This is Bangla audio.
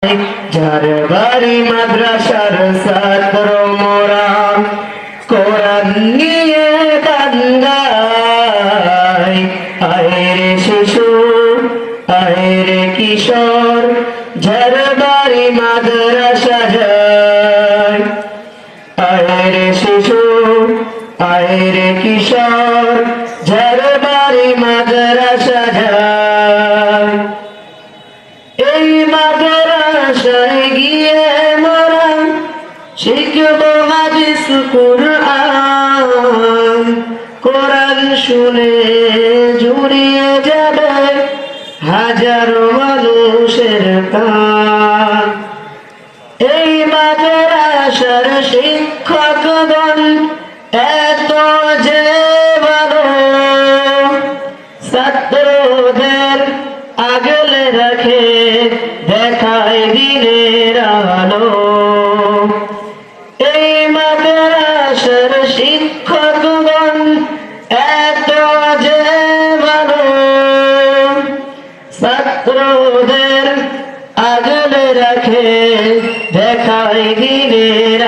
যার বাড়ি মাদ্রাসার ছাত্র মোরা কোরআন নিয়ে কান্দায়। আয়রে শিশু আয়রে কিশোর যার বাড়ি মাদ্রাসা যায়। আয়রে শিশু আয়রে কিশোর যার বাড়ি মাদ্রাসা যায়। এই মাদ্রাসায় গিয়ে মোরা শিখব হাদিস কুরআন। কোরআন শুনে জুড়িয়ে যাবে হাজারো মানুষের কান। এই মাদ্রাসার শিক্ষকগণ এত যে ভালো, ছাত্রদের আগলে রাখে দেখায় দিনের আলো। এই মাদ্রাসার শিক্ষকগণ এত যে ভালো, ছাত্রদের আগলে রাখে দেখায় দিনের